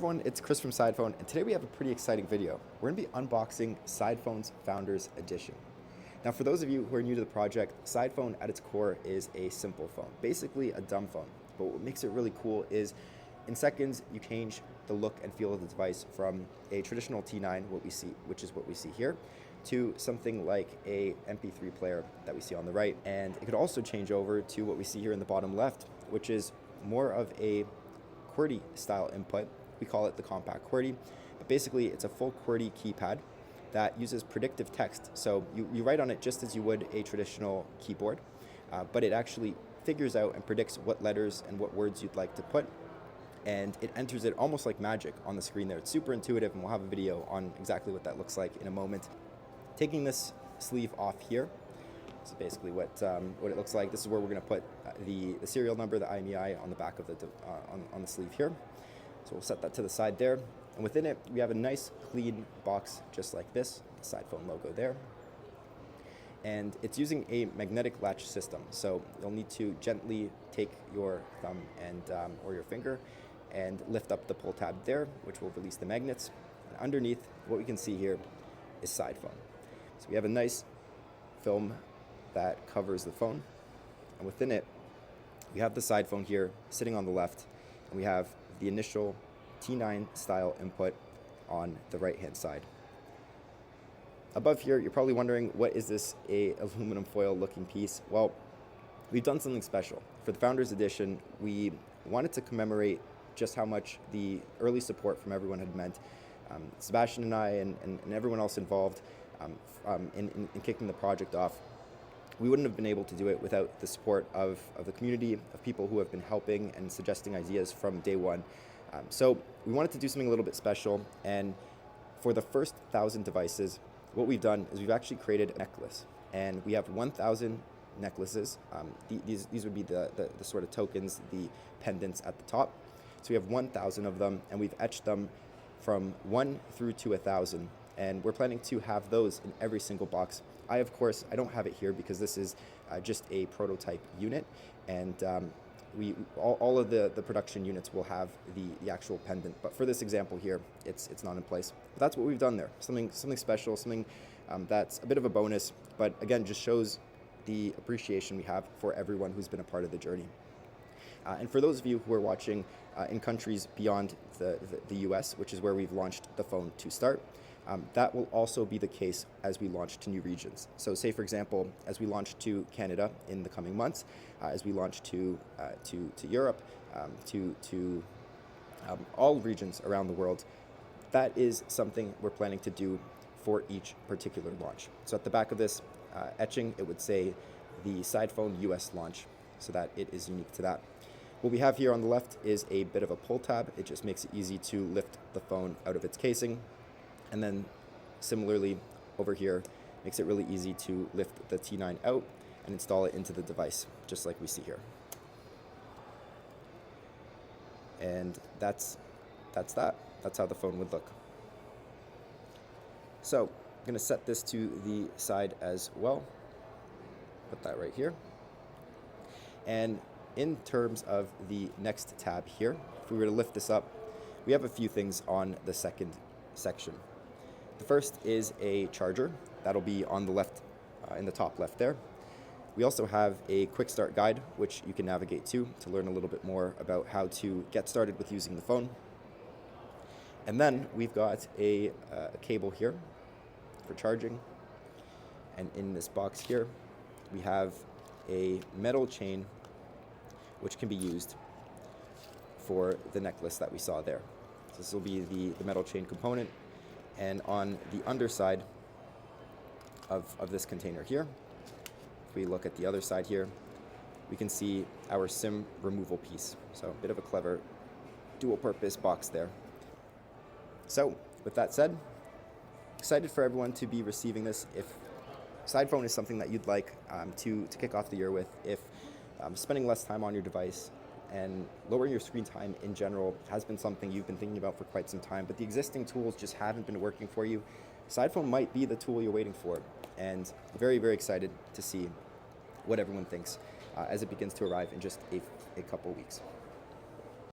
everyone, it's Chris from Sidephone, and today we have a pretty exciting video. We're going to be unboxing Sidephone's Founders Edition. Now, for those of you who are new to the project, Sidephone at its core is a simple phone, basically a dumb phone. But what makes it really cool is in seconds you change the look and feel of the device from a traditional T9, which is what we see here, to something like a MP3 player that we see on the right. And it could also change over to what we see here in the bottom left, which is more of a QWERTY style input. We call it the compact QWERTY, but basically it's a full QWERTY keypad that uses predictive text. So you write on it just as you would a traditional keyboard, but it actually figures out and predicts what letters and what words you'd like to put, and it enters it almost like magic on the screen there. It's super intuitive, and we'll have a video on exactly what that looks like in a moment. Taking this sleeve off here, this is basically what it looks like. This is where we're going to put the serial number, the IMEI, on the back of the on the sleeve here. So we'll set that to the side there, and within it we have a nice clean box just like this, the Sidephone logo there. And it's using a magnetic latch system, so you'll need to gently take your thumb and or your finger and lift up the pull tab there, which will release the magnets. And underneath, what we can see here is Sidephone. So we have a nice film that covers the phone, and within it we have the Sidephone here sitting on the left, and we have the initial T9 style input on the right hand side. Above here, you're probably wondering, what is this, a aluminum foil looking piece? Well, we've done something special. For the Founders Edition, we wanted to commemorate just how much the early support from everyone had meant. Sebastian and I and everyone else involved in kicking the project off, we wouldn't have been able to do it without the support of the community, of people who have been helping and suggesting ideas from day one. So we wanted to do something a little bit special, and for the first 1,000 devices, what we've done is we've actually created a necklace, and we have 1,000 necklaces. These would be the sort of tokens, the pendants at the top. So we have 1,000 of them, and we've etched them from 1 through to 1,000, and we're planning to have those in every single box. Of course, I don't have it here because this is just a prototype unit, and all of the production units will have the actual pendant, but for this example here, it's not in place. But that's what we've done there. Something special, something that's a bit of a bonus, but again, just shows the appreciation we have for everyone who's been a part of the journey. And for those of you who are watching in countries beyond the US, which is where we've launched the phone to start, that will also be the case as we launch to new regions. So say, for example, as we launch to Canada in the coming months, as we launch to Europe, to all regions around the world, that is something we're planning to do for each particular launch. So at the back of this etching, it would say the Sidephone US launch, so that it is unique to that. What we have here on the left is a bit of a pull tab. It just makes it easy to lift the phone out of its casing. And then similarly over here, makes it really easy to lift the T9 out and install it into the device, just like we see here. And that's that. That's how the phone would look. So I'm going to set this to the side as well. Put that right here. And in terms of the next tab here, if we were to lift this up, we have a few things on the second section. The first is a charger. That'll be on the left, in the top left there. We also have a quick start guide, which you can navigate to learn a little bit more about how to get started with using the phone. And then we've got a cable here for charging. And in this box here, we have a metal chain which can be used for the necklace that we saw there. So this will be the metal chain component. And on the underside of this container here, if we look at the other side here, we can see our SIM removal piece. So a bit of a clever dual purpose box there. So with that said, excited for everyone to be receiving this. If Sidephone is something that you'd like to kick off the year with, if spending less time on your device and lowering your screen time in general has been something you've been thinking about for quite some time, but the existing tools just haven't been working for you, Sidephone might be the tool you're waiting for. And very, very excited to see what everyone thinks as it begins to arrive in just a couple weeks.